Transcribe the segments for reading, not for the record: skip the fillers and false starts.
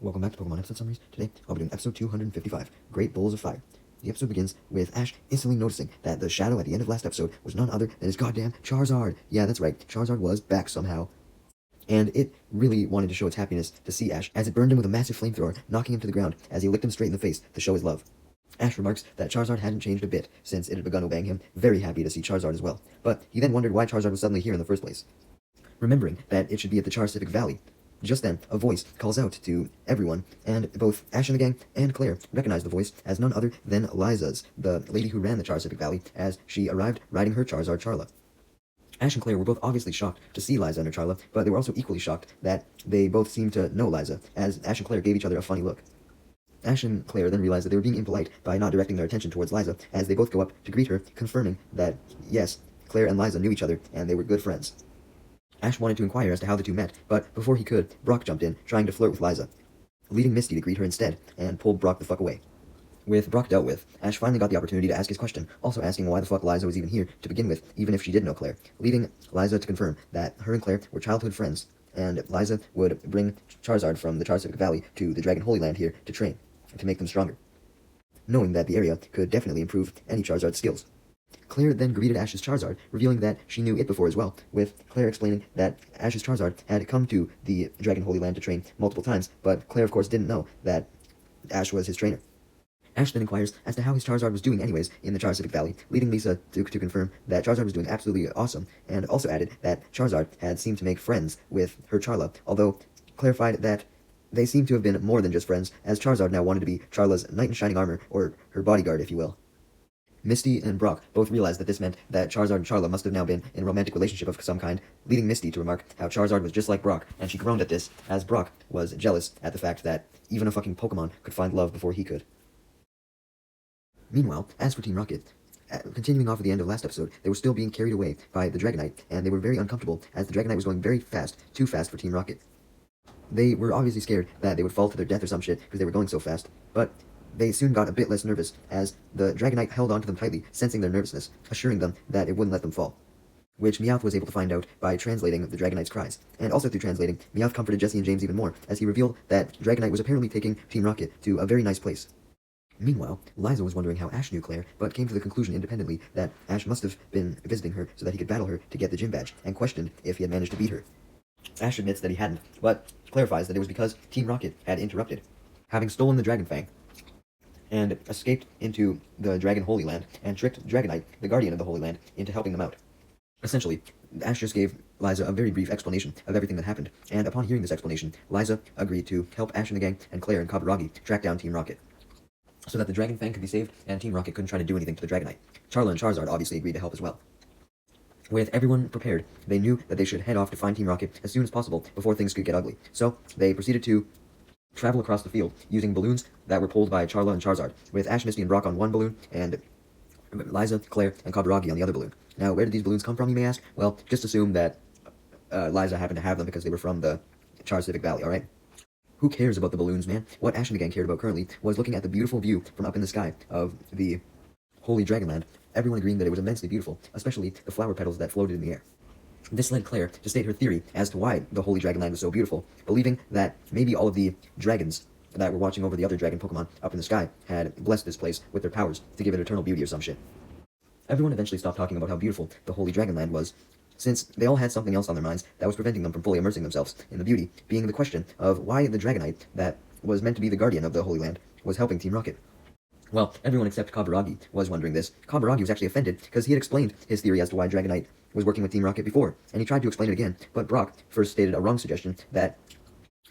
Welcome back to Pokemon Episode Summaries. Today, I'll be doing episode 255, Great Bowls of Fire. The episode begins with Ash instantly noticing that the shadow at the end of last episode was none other than his goddamn Charizard. Yeah, that's right, Charizard was back somehow. And it really wanted to show its happiness to see Ash as it burned him with a massive flamethrower, knocking him to the ground as he licked him straight in the face to show his love. Ash remarks that Charizard hadn't changed a bit since it had begun obeying him, very happy to see Charizard as well. But he then wondered why Charizard was suddenly here in the first place. Remembering that it should be at the Charcific Valley. Just then, a voice calls out to everyone, and both Ash and the gang and Claire recognize the voice as none other than Liza's, the lady who ran the Charcific Valley, as she arrived riding her Charizard Charla. Ash and Claire were both obviously shocked to see Liza and her Charla, but they were also equally shocked that they both seemed to know Liza, as Ash and Claire gave each other a funny look. Ash and Claire then realized that they were being impolite by not directing their attention towards Liza, as they both go up to greet her, confirming that, yes, Claire and Liza knew each other, and they were good friends. Ash wanted to inquire as to how the two met, but before he could, Brock jumped in, trying to flirt with Liza, leaving Misty to greet her instead, and pulled Brock the fuck away. With Brock dealt with, Ash finally got the opportunity to ask his question, also asking why the fuck Liza was even here to begin with, even if she did know Claire, leading Liza to confirm that her and Claire were childhood friends, and Liza would bring Charizard from the Charcific Valley to the Dragon Holy Land here to train, to make them stronger, knowing that the area could definitely improve any Charizard's skills. Claire then greeted Ash's Charizard, revealing that she knew it before as well, with Claire explaining that Ash's Charizard had come to the Dragon Holy Land to train multiple times, but Claire of course didn't know that Ash was his trainer. Ash then inquires as to how his Charizard was doing anyways in the Charcific Valley, leading Lisa to confirm that Charizard was doing absolutely awesome, and also added that Charizard had seemed to make friends with her Charla, although clarified that they seemed to have been more than just friends, as Charizard now wanted to be Charla's knight in shining armor, or her bodyguard if you will. Misty and Brock both realized that this meant that Charizard and Charla must have now been in a romantic relationship of some kind, leading Misty to remark how Charizard was just like Brock, and she groaned at this, as Brock was jealous at the fact that even a fucking Pokemon could find love before he could. Meanwhile, as for Team Rocket, continuing off at the end of last episode, they were still being carried away by the Dragonite, and they were very uncomfortable as the Dragonite was going very fast, too fast for Team Rocket. They were obviously scared that they would fall to their death or some shit because they were going so fast, but they soon got a bit less nervous, as the Dragonite held onto them tightly, sensing their nervousness, assuring them that it wouldn't let them fall. Which Meowth was able to find out by translating the Dragonite's cries. And also through translating, Meowth comforted Jessie and James even more, as he revealed that Dragonite was apparently taking Team Rocket to a very nice place. Meanwhile, Liza was wondering how Ash knew Claire, but came to the conclusion independently that Ash must have been visiting her so that he could battle her to get the gym badge, and questioned if he had managed to beat her. Ash admits that he hadn't, but clarifies that it was because Team Rocket had interrupted, having stolen the Dragon Fang, and escaped into the Dragon Holy Land, and tricked Dragonite, the guardian of the Holy Land, into helping them out. Essentially, Ash just gave Liza a very brief explanation of everything that happened, and upon hearing this explanation, Liza agreed to help Ash and the gang and Claire and Kaburagi track down Team Rocket, so that the Dragon Fang could be saved and Team Rocket couldn't try to do anything to the Dragonite. Charla and Charizard obviously agreed to help as well. With everyone prepared, they knew that they should head off to find Team Rocket as soon as possible before things could get ugly, so they proceeded to travel across the field using balloons that were pulled by Charla and Charizard, with Ash, Misty, and Brock on one balloon, and Liza, Claire, and Kaburagi on the other balloon. Now, where did these balloons come from, you may ask? Well, just assume that Liza happened to have them because they were from the Charcific Valley, alright? Who cares about the balloons, man? What Ash and the gang cared about currently was looking at the beautiful view from up in the sky of the Holy Dragonland, everyone agreeing that it was immensely beautiful, especially the flower petals that floated in the air. This led Claire to state her theory as to why the Holy Dragonland was so beautiful, believing that maybe all of the dragons that were watching over the other dragon Pokemon up in the sky had blessed this place with their powers to give it eternal beauty or some shit. Everyone eventually stopped talking about how beautiful the Holy Dragonland was, since they all had something else on their minds that was preventing them from fully immersing themselves in the beauty, being the question of why the Dragonite that was meant to be the guardian of the Holy Land was helping Team Rocket. Well, everyone except Kaburagi was wondering this. Kaburagi was actually offended because he had explained his theory as to why Dragonite was working with Team Rocket before, and he tried to explain it again, but Brock first stated a wrong suggestion that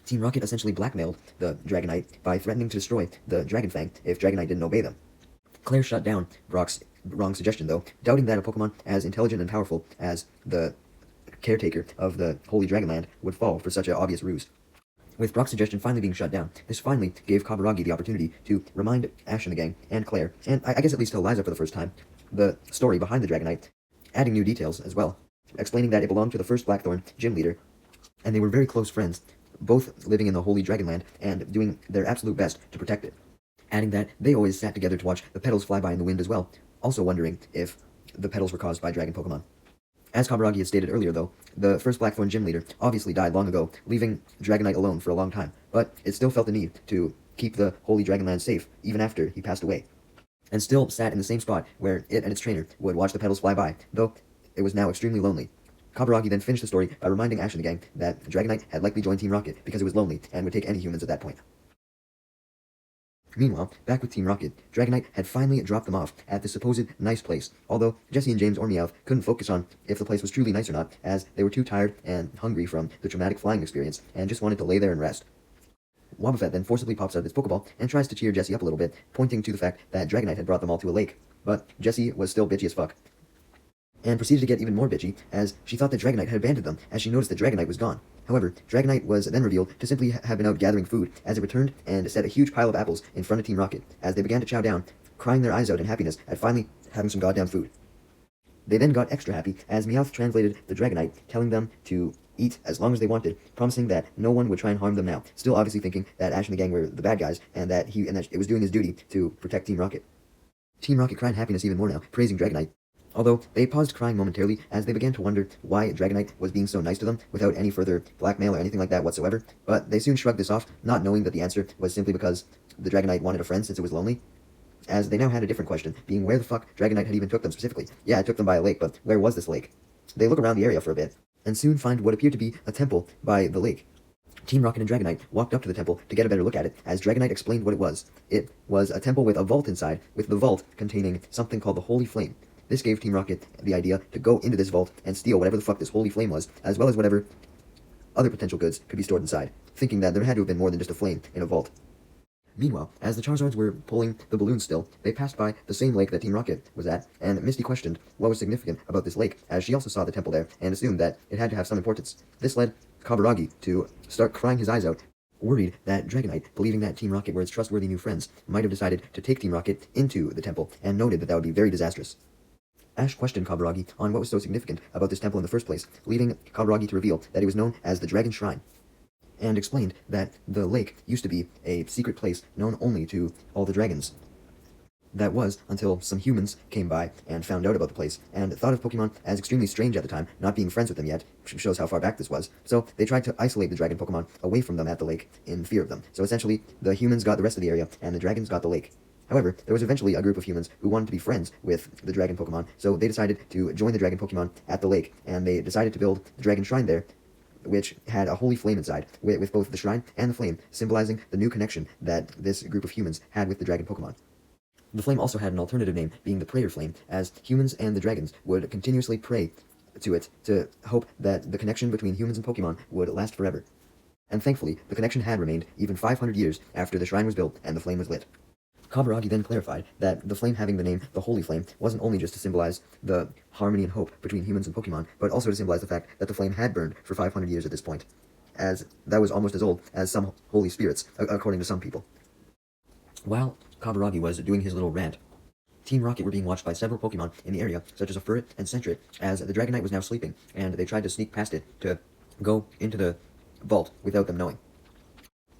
Team Rocket essentially blackmailed the Dragonite by threatening to destroy the Dragon Fang if Dragonite didn't obey them. Claire shut down Brock's wrong suggestion, though, doubting that a Pokemon as intelligent and powerful as the caretaker of the Holy Dragonland would fall for such an obvious ruse. With Brock's suggestion finally being shut down, this finally gave Kaburagi the opportunity to remind Ash and the gang, and Claire, and I guess at least tell Liza for the first time, the story behind the Dragonite, adding new details as well, explaining that it belonged to the first Blackthorn gym leader, and they were very close friends, both living in the Holy Dragonland and doing their absolute best to protect it. Adding that they always sat together to watch the petals fly by in the wind as well, also wondering if the petals were caused by dragon Pokemon. As Kaburagi had stated earlier, though, the first Blackthorn gym leader obviously died long ago, leaving Dragonite alone for a long time, but it still felt the need to keep the Holy Dragonland safe, even after he passed away, and still sat in the same spot where it and its trainer would watch the petals fly by, though it was now extremely lonely. Kaburagi then finished the story by reminding Ash and the gang that Dragonite had likely joined Team Rocket because it was lonely and would take any humans at that point. Meanwhile, back with Team Rocket, Dragonite had finally dropped them off at the supposed nice place, although Jessie and James or Meowth couldn't focus on if the place was truly nice or not, as they were too tired and hungry from the traumatic flying experience and just wanted to lay there and rest. Wobbuffet then forcibly pops out of his Pokeball and tries to cheer Jessie up a little bit, pointing to the fact that Dragonite had brought them all to a lake, but Jessie was still bitchy as fuck, and proceeded to get even more bitchy, as she thought that Dragonite had abandoned them, as she noticed that Dragonite was gone. However, Dragonite was then revealed to simply have been out gathering food, as it returned and set a huge pile of apples in front of Team Rocket, as they began to chow down, crying their eyes out in happiness at finally having some goddamn food. They then got extra happy, as Meowth translated the Dragonite, telling them to eat as long as they wanted, promising that no one would try and harm them now, still obviously thinking that Ash and the gang were the bad guys, and that it was doing his duty to protect Team Rocket. Team Rocket cried happiness even more now, praising Dragonite, although they paused crying momentarily as they began to wonder why Dragonite was being so nice to them without any further blackmail or anything like that whatsoever, but they soon shrugged this off, not knowing that the answer was simply because the Dragonite wanted a friend since it was lonely, as they now had a different question, being where the fuck Dragonite had even took them specifically. Yeah, it took them by a lake, but where was this lake? They look around the area for a bit, and soon find what appeared to be a temple by the lake. Team Rocket and Dragonite walked up to the temple to get a better look at it, as Dragonite explained what it was. It was a temple with a vault inside, with the vault containing something called the Holy Flame. This gave Team Rocket the idea to go into this vault and steal whatever the fuck this Holy Flame was, as well as whatever other potential goods could be stored inside, thinking that there had to have been more than just a flame in a vault. Meanwhile, as the Charizards were pulling the balloon still, they passed by the same lake that Team Rocket was at, and Misty questioned what was significant about this lake, as she also saw the temple there, and assumed that it had to have some importance. This led Kaburagi to start crying his eyes out, worried that Dragonite, believing that Team Rocket were its trustworthy new friends, might have decided to take Team Rocket into the temple, and noted that would be very disastrous. Ash questioned Kaburagi on what was so significant about this temple in the first place, leading Kaburagi to reveal that it was known as the Dragon Shrine, and explained that the lake used to be a secret place known only to all the dragons. That was until some humans came by and found out about the place, and thought of Pokemon as extremely strange at the time, not being friends with them yet, which shows how far back this was, so they tried to isolate the dragon Pokemon away from them at the lake, in fear of them. So essentially, the humans got the rest of the area, and the dragons got the lake. However, there was eventually a group of humans who wanted to be friends with the dragon Pokemon, so they decided to join the dragon Pokemon at the lake, and they decided to build the Dragon Shrine there, which had a holy flame inside, with both the shrine and the flame, symbolizing the new connection that this group of humans had with the dragon Pokemon. The flame also had an alternative name, being the Prayer Flame, as humans and the dragons would continuously pray to it to hope that the connection between humans and Pokemon would last forever. And thankfully, the connection had remained even 500 years after the shrine was built and the flame was lit. Kaburagi then clarified that the flame having the name the Holy Flame wasn't only just to symbolize the harmony and hope between humans and Pokemon, but also to symbolize the fact that the flame had burned for 500 years at this point, as that was almost as old as some holy spirits, according to some people. While Kaburagi was doing his little rant, Team Rocket were being watched by several Pokemon in the area, such as a Furret and Sentret, as the Dragonite was now sleeping, and they tried to sneak past it to go into the vault without them knowing,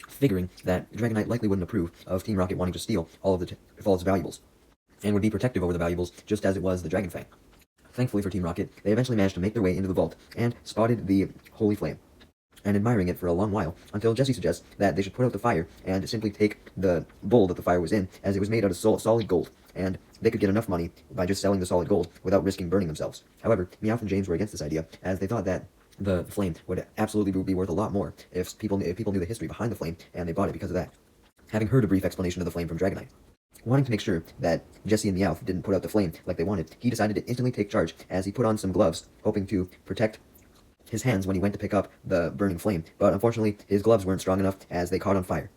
figuring that Dragonite likely wouldn't approve of Team Rocket wanting to steal all of its valuables, and would be protective over the valuables just as it was the Dragon Fang. Thankfully for Team Rocket, they eventually managed to make their way into the vault, and spotted the Holy Flame, and admiring it for a long while, until Jessie suggests that they should put out the fire and simply take the bowl that the fire was in, as it was made out of solid gold, and they could get enough money by just selling the solid gold without risking burning themselves. However, Meowth and James were against this idea, as they thought that the flame would absolutely be worth a lot more if people knew the history behind the flame, and they bought it because of that, having heard a brief explanation of the flame from Dragonite. Wanting to make sure that Jessie and Meowth didn't put out the flame like they wanted, he decided to instantly take charge, as he put on some gloves, hoping to protect his hands when he went to pick up the burning flame, but unfortunately his gloves weren't strong enough, as they caught on fire.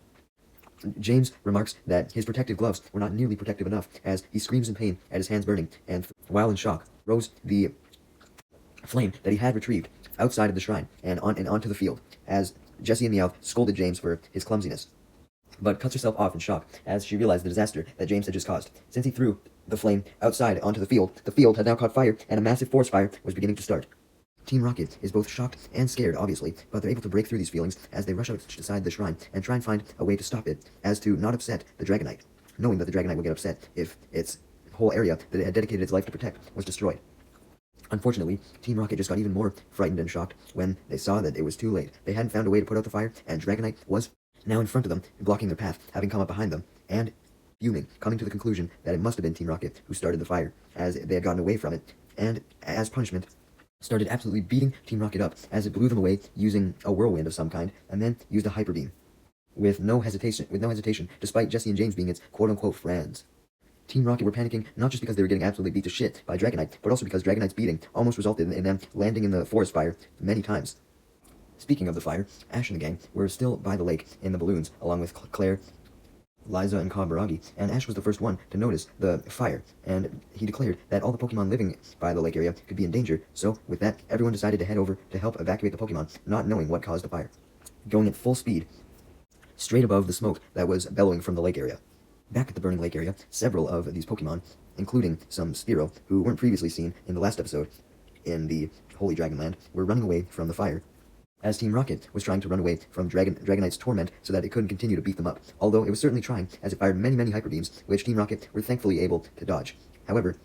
James remarks that his protective gloves were not nearly protective enough, as he screams in pain at his hands burning, and while in shock, throws the flame that he had retrieved outside of the shrine and onto the field, as Jessie and Meowth scolded James for his clumsiness, but cuts herself off in shock as she realized the disaster that James had just caused. Since he threw the flame outside onto the field had now caught fire, and a massive forest fire was beginning to start. Team Rocket is both shocked and scared, obviously, but they're able to break through these feelings as they rush outside the shrine and try and find a way to stop it, as to not upset the Dragonite, knowing that the Dragonite would get upset if its whole area that it had dedicated its life to protect was destroyed. Unfortunately, Team Rocket just got even more frightened and shocked when they saw that it was too late. They hadn't found a way to put out the fire, and Dragonite was now in front of them, blocking their path, having come up behind them, and fuming, coming to the conclusion that it must have been Team Rocket who started the fire, as they had gotten away from it, and as punishment, started absolutely beating Team Rocket up as it blew them away using a whirlwind of some kind, and then used a hyper beam. With no hesitation, despite Jesse and James being its quote-unquote friends. Team Rocket were panicking not just because they were getting absolutely beat to shit by Dragonite, but also because Dragonite's beating almost resulted in them landing in the forest fire many times. Speaking of the fire, Ash and the gang were still by the lake in the balloons, along with Claire, Liza, and Kaburagi, and Ash was the first one to notice the fire, and he declared that all the Pokemon living by the lake area could be in danger, so with that, everyone decided to head over to help evacuate the Pokemon, not knowing what caused the fire. Going at full speed, straight above the smoke that was bellowing from the lake area. Back at the burning lake area, several of these Pokemon, including some Spearow, who weren't previously seen in the last episode in the Holy Dragonland, were running away from the fire, as Team Rocket was trying to run away from Dragonite's torment so that it couldn't continue to beat them up, although it was certainly trying, as it fired many Hyper Beams, which Team Rocket were thankfully able to dodge. However,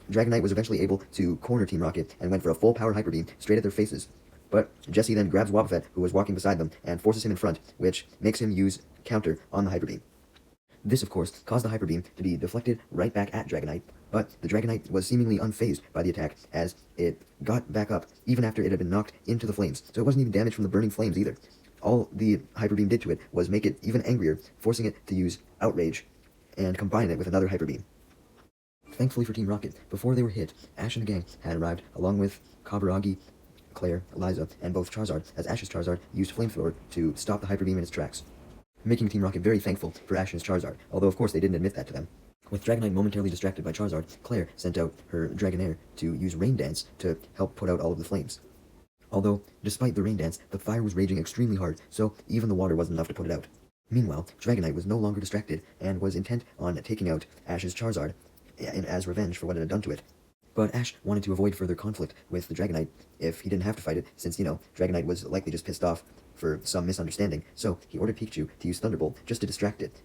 Dragonite was eventually able to corner Team Rocket and went for a full-power Hyper Beam straight at their faces. But Jesse then grabs Wobbuffet, who was walking beside them, and forces him in front, which makes him use counter on the Hyper Beam. This, of course, caused the Hyper Beam to be deflected right back at Dragonite, but the Dragonite was seemingly unfazed by the attack, as it got back up even after it had been knocked into the flames, so it wasn't even damaged from the burning flames either. All the Hyper Beam did to it was make it even angrier, forcing it to use Outrage and combine it with another Hyper Beam. Thankfully for Team Rocket, before they were hit, Ash and the gang had arrived, along with Kaburagi, Claire, Liza, and both Charizard, as Ash's Charizard used Flamethrower to stop the Hyper Beam in its tracks, making Team Rocket very thankful for Ash's Charizard, although of course they didn't admit that to them. With Dragonite momentarily distracted by Charizard, Claire sent out her Dragonair to use Rain Dance to help put out all of the flames. Although, despite the Rain Dance, the fire was raging extremely hard, so even the water wasn't enough to put it out. Meanwhile, Dragonite was no longer distracted, and was intent on taking out Ash's Charizard as revenge for what it had done to it. But Ash wanted to avoid further conflict with the Dragonite if he didn't have to fight it, since, Dragonite was likely just pissed off for some misunderstanding, so he ordered Pikachu to use Thunderbolt just to distract it,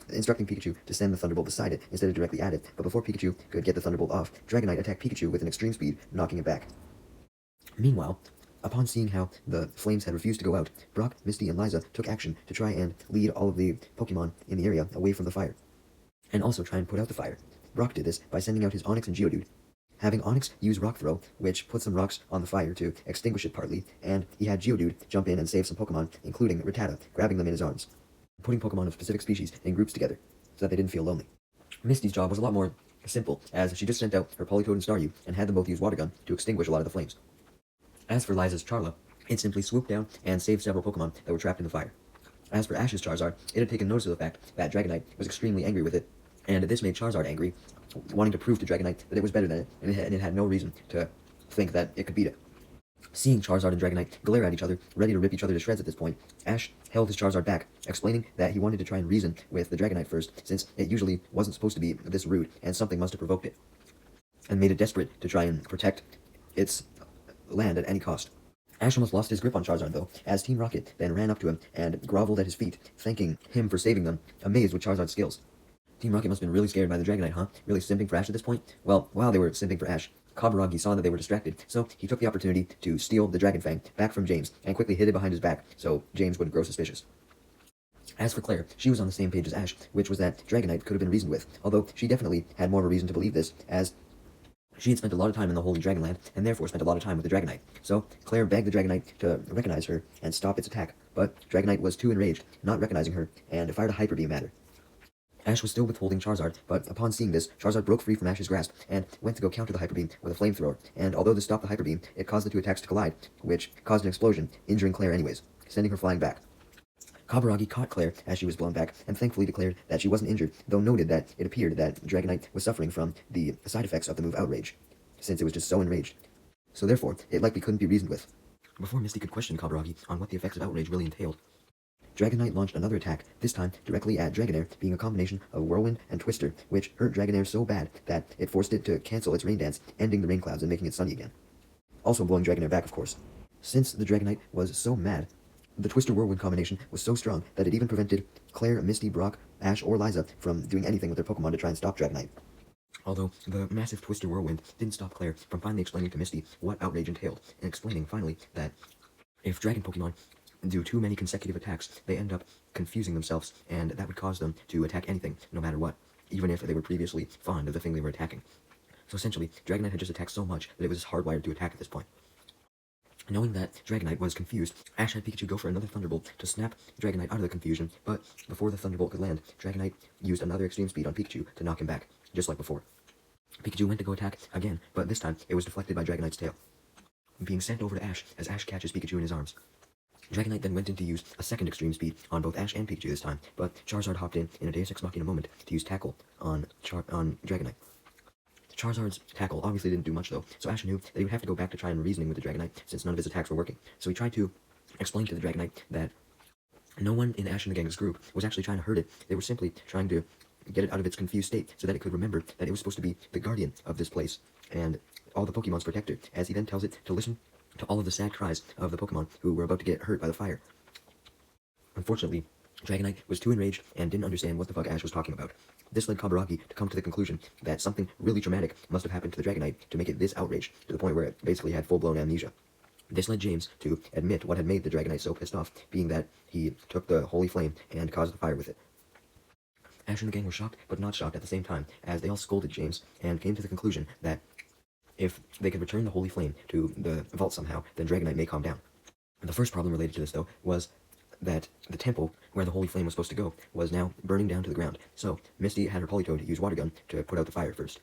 instructing Pikachu to send the Thunderbolt beside it instead of directly at it, but before Pikachu could get the Thunderbolt off, Dragonite attacked Pikachu with an extreme speed, knocking it back. Meanwhile, upon seeing how the flames had refused to go out, Brock, Misty, and Liza took action to try and lead all of the Pokemon in the area away from the fire, and also try and put out the fire. Brock did this by sending out his Onix and Geodude, having Onix use Rock Throw, which put some rocks on the fire to extinguish it partly, and he had Geodude jump in and save some Pokemon, including Rattata, grabbing them in his arms, putting Pokemon of specific species in groups together, so that they didn't feel lonely. Misty's job was a lot more simple, as she just sent out her Politoed and Staryu, and had them both use Water Gun to extinguish a lot of the flames. As for Liza's Charla, it simply swooped down and saved several Pokemon that were trapped in the fire. As for Ash's Charizard, it had taken notice of the fact that Dragonite was extremely angry with it, and this made Charizard angry, wanting to prove to Dragonite that it was better than it, and it had no reason to think that it could beat it. Seeing Charizard and Dragonite glare at each other, ready to rip each other to shreds at this point, Ash held his Charizard back, explaining that he wanted to try and reason with the Dragonite first, since it usually wasn't supposed to be this rude, and something must have provoked it, and made it desperate to try and protect its land at any cost. Ash almost lost his grip on Charizard, though, as Team Rocket then ran up to him and groveled at his feet, thanking him for saving them, amazed with Charizard's skills. Team Rocket must have been really scared by the Dragonite, huh? Really simping for Ash at this point? Well, while they were simping for Ash, Kaburagi saw that they were distracted, so he took the opportunity to steal the Dragon Fang back from James, and quickly hid it behind his back, so James wouldn't grow suspicious. As for Claire, she was on the same page as Ash, which was that Dragonite could have been reasoned with, although she definitely had more of a reason to believe this, as she had spent a lot of time in the Holy Dragonland, and therefore spent a lot of time with the Dragonite. So, Claire begged the Dragonite to recognize her and stop its attack, but Dragonite was too enraged, not recognizing her, and fired a Hyper Beam at her. Ash was still withholding Charizard, but upon seeing this, Charizard broke free from Ash's grasp, and went to go counter the Hyper Beam with a Flamethrower, and although this stopped the Hyper Beam, it caused the two attacks to collide, which caused an explosion, injuring Claire anyways, sending her flying back. Kaburagi caught Claire as she was blown back, and thankfully declared that she wasn't injured, though noted that it appeared that Dragonite was suffering from the side effects of the move Outrage, since it was just so enraged. So therefore, it likely couldn't be reasoned with. Before Misty could question Kaburagi on what the effects of Outrage really entailed, Dragonite launched another attack, this time directly at Dragonair, being a combination of Whirlwind and Twister, which hurt Dragonair so bad that it forced it to cancel its Rain Dance, ending the rain clouds and making it sunny again. Also blowing Dragonair back, of course. Since the Dragonite was so mad, the Twister Whirlwind combination was so strong that it even prevented Claire, Misty, Brock, Ash, or Liza from doing anything with their Pokemon to try and stop Dragonite. Although the massive Twister Whirlwind didn't stop Claire from finally explaining to Misty what outrage entailed, and explaining finally that if Dragon Pokemon do too many consecutive attacks, they end up confusing themselves, and that would cause them to attack anything, no matter what, even if they were previously fond of the thing they were attacking. So essentially, Dragonite had just attacked so much that it was hardwired to attack at this point. Knowing that Dragonite was confused, Ash had Pikachu go for another Thunderbolt to snap Dragonite out of the confusion, but before the Thunderbolt could land, Dragonite used another extreme speed on Pikachu to knock him back, just like before. Pikachu went to go attack again, but this time it was deflected by Dragonite's tail, being sent over to Ash as Ash catches Pikachu in his arms. Dragonite then went in to use a second extreme speed on both Ash and Pikachu this time, but Charizard hopped in a Deus Ex Machina moment to use Tackle on Dragonite. Charizard's tackle obviously didn't do much though, so Ash knew that he would have to go back to try and reasoning with the Dragonite since none of his attacks were working. So he tried to explain to the Dragonite that no one in Ash and the gang's group was actually trying to hurt it. They were simply trying to get it out of its confused state so that it could remember that it was supposed to be the guardian of this place and all the Pokemon's protector, as he then tells it to listen to all of the sad cries of the Pokemon who were about to get hurt by the fire. Unfortunately, Dragonite was too enraged and didn't understand what the fuck Ash was talking about. This led Kaburagi to come to the conclusion that something really traumatic must have happened to the Dragonite to make it this outraged, to the point where it basically had full-blown amnesia. This led James to admit what had made the Dragonite so pissed off, being that he took the holy flame and caused the fire with it. Ash and the gang were shocked, but not shocked at the same time, as they all scolded James and came to the conclusion that if they could return the holy flame to the vault somehow, then Dragonite may calm down. The first problem related to this, though, was that the temple where the holy flame was supposed to go was now burning down to the ground, so Misty had her Politoed use Water Gun to put out the fire first.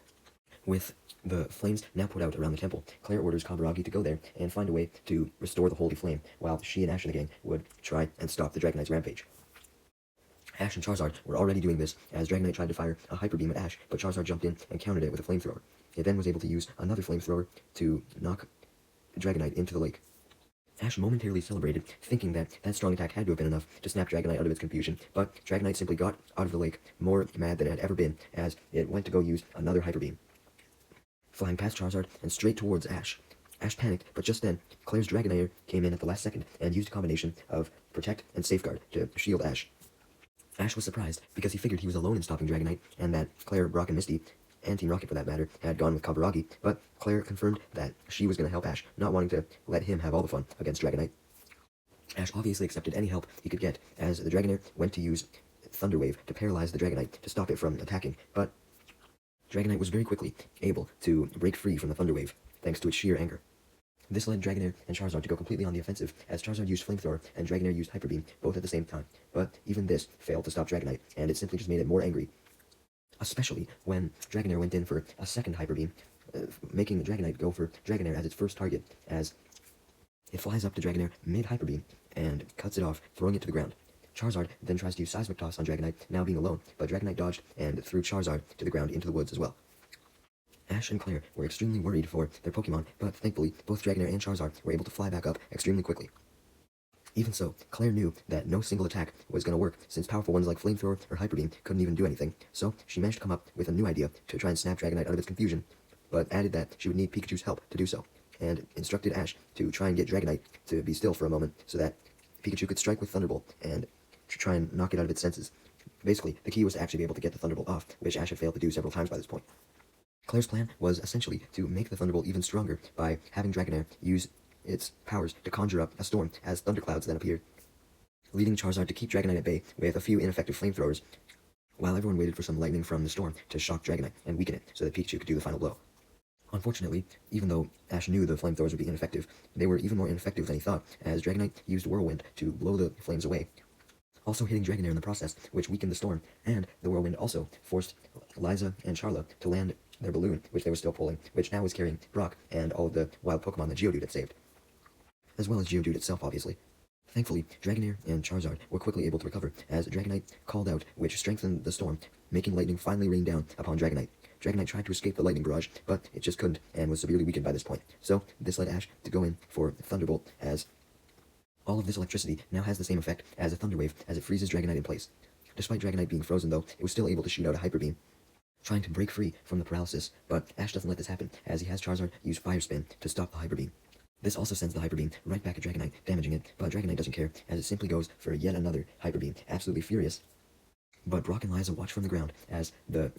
With the flames now put out around the temple, Claire orders Kaburagi to go there and find a way to restore the holy flame, while she and Ash and the gang would try and stop the Dragonite's rampage. Ash and Charizard were already doing this, as Dragonite tried to fire a Hyper Beam at Ash, but Charizard jumped in and countered it with a flamethrower. It then was able to use another flamethrower to knock Dragonite into the lake. Ash momentarily celebrated, thinking that that strong attack had to have been enough to snap Dragonite out of its confusion, but Dragonite simply got out of the lake more mad than it had ever been, as it went to go use another Hyper Beam, flying past Charizard and straight towards Ash. Ash panicked, but just then, Claire's Dragonair came in at the last second and used a combination of Protect and Safeguard to shield Ash. Ash was surprised, because he figured he was alone in stopping Dragonite, and that Claire, Brock, and Misty, and Team Rocket for that matter, had gone with Kaburagi, but Claire confirmed that she was going to help Ash, not wanting to let him have all the fun against Dragonite. Ash obviously accepted any help he could get, as the Dragonair went to use Thunder Wave to paralyze the Dragonite to stop it from attacking, but Dragonite was very quickly able to break free from the Thunder Wave, thanks to its sheer anger. This led Dragonair and Charizard to go completely on the offensive, as Charizard used Flamethrower and Dragonair used Hyper Beam, both at the same time, but even this failed to stop Dragonite, and it simply just made it more angry, especially when Dragonair went in for a second Hyper Beam, making Dragonite go for Dragonair as its first target, as it flies up to Dragonair mid-Hyper Beam and cuts it off, throwing it to the ground. Charizard then tries to use Seismic Toss on Dragonite, now being alone, but Dragonite dodged and threw Charizard to the ground into the woods as well. Ash and Claire were extremely worried for their Pokemon, but thankfully, both Dragonair and Charizard were able to fly back up extremely quickly. Even so, Claire knew that no single attack was going to work, since powerful ones like Flamethrower or Hyper Beam couldn't even do anything, so she managed to come up with a new idea to try and snap Dragonite out of its confusion, but added that she would need Pikachu's help to do so, and instructed Ash to try and get Dragonite to be still for a moment, so that Pikachu could strike with Thunderbolt and try and knock it out of its senses. Basically, the key was to actually be able to get the Thunderbolt off, which Ash had failed to do several times by this point. Claire's plan was essentially to make the Thunderbolt even stronger by having Dragonair use its powers to conjure up a storm as thunderclouds then appeared, leading Charizard to keep Dragonite at bay with a few ineffective flamethrowers, while everyone waited for some lightning from the storm to shock Dragonite and weaken it so that Pikachu could do the final blow. Unfortunately, even though Ash knew the flamethrowers would be ineffective, they were even more ineffective than he thought, as Dragonite used Whirlwind to blow the flames away, also hitting Dragonair in the process, which weakened the storm, and the Whirlwind also forced Liza and Charla to land their balloon, which they were still pulling, which now was carrying Brock and all of the wild Pokemon that Geodude had saved, as well as Geodude itself, obviously. Thankfully, Dragonair and Charizard were quickly able to recover, as Dragonite called out, which strengthened the storm, making lightning finally rain down upon Dragonite. Dragonite tried to escape the lightning barrage, but it just couldn't, and was severely weakened by this point. So, this led Ash to go in for Thunderbolt, as all of this electricity now has the same effect as a Thunder Wave, as it freezes Dragonite in place. Despite Dragonite being frozen, though, it was still able to shoot out a Hyper Beam, trying to break free from the paralysis, but Ash doesn't let this happen, as he has Charizard use Fire Spin to stop the Hyper Beam. This also sends the Hyper Beam right back at Dragonite, damaging it, but Dragonite doesn't care, as it simply goes for yet another Hyper Beam, absolutely furious. But Brock and Liza watch from the ground as the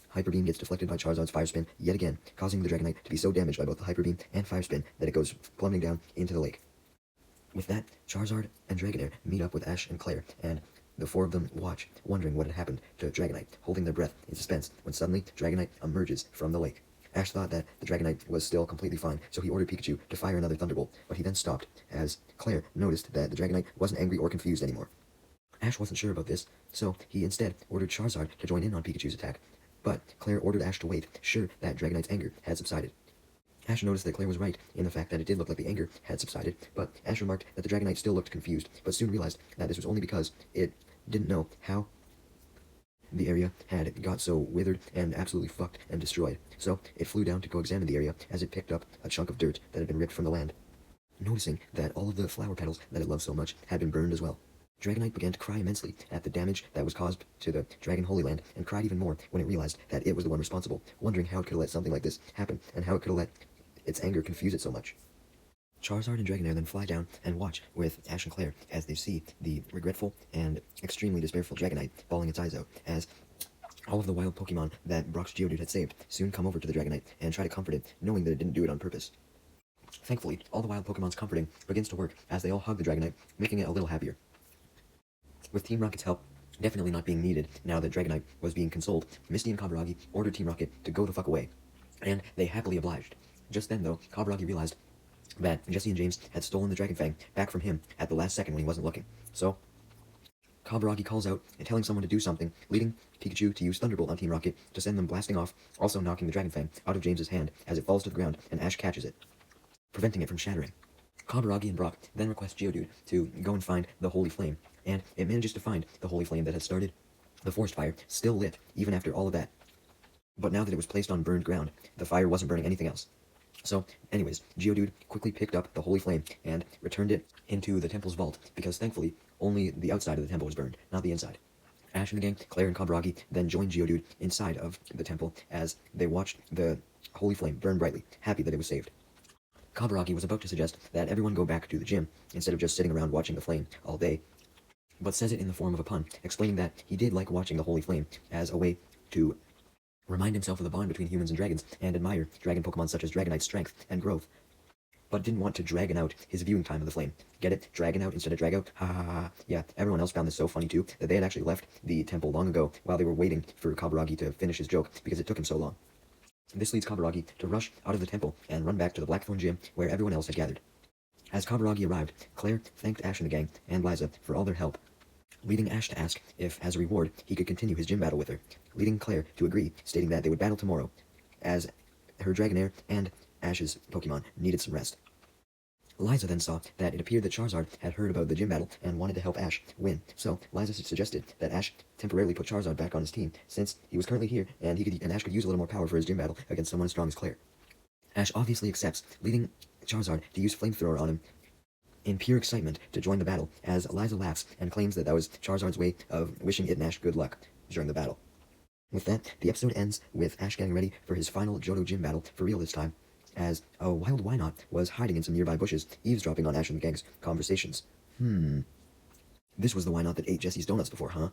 Hyper Beam gets deflected by Charizard's Fire Spin yet again, causing the Dragonite to be so damaged by both the Hyper Beam and Fire Spin that it goes plummeting down into the lake. With that, Charizard and Dragonair meet up with Ash and Claire, and the four of them watch, wondering what had happened to Dragonite, holding their breath in suspense when suddenly Dragonite emerges from the lake. Ash thought that the Dragonite was still completely fine, so he ordered Pikachu to fire another Thunderbolt, but he then stopped, as Claire noticed that the Dragonite wasn't angry or confused anymore. Ash wasn't sure about this, so he instead ordered Charizard to join in on Pikachu's attack, but Claire ordered Ash to wait, sure that Dragonite's anger had subsided. Ash noticed that Claire was right in the fact that it did look like the anger had subsided, but Ash remarked that the Dragonite still looked confused, but soon realized that this was only because it didn't know how the area had got so withered and absolutely fucked and destroyed. So it flew down to go examine the area as it picked up a chunk of dirt that had been ripped from the land, noticing that all of the flower petals that it loved so much had been burned as well. Dragonite began to cry immensely at the damage that was caused to the Dragon Holy Land, and cried even more when it realized that it was the one responsible, wondering how it could have let something like this happen, and how it could have let its anger confuse it so much. Charizard and Dragonair then fly down and watch with Ash and Claire as they see the regretful and extremely despairful Dragonite bawling its eyes out, as all of the wild Pokemon that Brock's Geodude had saved soon come over to the Dragonite and try to comfort it, knowing that it didn't do it on purpose. Thankfully, all the wild Pokemon's comforting begins to work as they all hug the Dragonite, making it a little happier. With Team Rocket's help definitely not being needed now that Dragonite was being consoled, Misty and Kaburagi ordered Team Rocket to go the fuck away, and they happily obliged. Just then, though, Kaburagi realized that Jesse and James had stolen the Dragon Fang back from him at the last second when he wasn't looking. So, Kaburagi calls out and telling someone to do something, leading Pikachu to use Thunderbolt on Team Rocket to send them blasting off, also knocking the Dragon Fang out of James's hand as it falls to the ground and Ash catches it, preventing it from shattering. Kaburagi and Brock then request Geodude to go and find the Holy Flame, and it manages to find the Holy Flame that had started the forest fire, still lit, even after all of that. But now that it was placed on burned ground, the fire wasn't burning anything else. So, anyways, Geodude quickly picked up the Holy Flame and returned it into the temple's vault, because thankfully, only the outside of the temple was burned, not the inside. Ash and the gang, Claire and Kaburagi, then joined Geodude inside of the temple as they watched the Holy Flame burn brightly, happy that it was saved. Kaburagi was about to suggest that everyone go back to the gym, instead of just sitting around watching the flame all day, but says it in the form of a pun, explaining that he did like watching the Holy Flame as a way to remind himself of the bond between humans and dragons, and admire dragon Pokemon such as Dragonite's strength and growth, but didn't want to dragon out his viewing time of the flame. Get it? Dragon out instead of drag out? Ha ha ha. Yeah, everyone else found this so funny too, that they had actually left the temple long ago while they were waiting for Kaburagi to finish his joke, because it took him so long. This leads Kaburagi to rush out of the temple and run back to the Blackthorn Gym where everyone else had gathered. As Kaburagi arrived, Claire thanked Ash and the gang and Liza for all their help, leading Ash to ask if, as a reward, he could continue his gym battle with her, leading Claire to agree, stating that they would battle tomorrow, as her Dragonair and Ash's Pokemon needed some rest. Liza then saw that it appeared that Charizard had heard about the gym battle and wanted to help Ash win, so Liza suggested that Ash temporarily put Charizard back on his team, since he was currently here and Ash could use a little more power for his gym battle against someone as strong as Claire. Ash obviously accepts, leading Charizard to use Flamethrower on him in pure excitement to join the battle, as Liza laughs and claims that was Charizard's way of wishing it and Ash good luck during the battle. With that, the episode ends with Ash getting ready for his final Johto gym battle, for real this time, as a wild Wynot was hiding in some nearby bushes, eavesdropping on Ash and the gang's conversations. This was the Wynot that ate Jesse's donuts before, huh?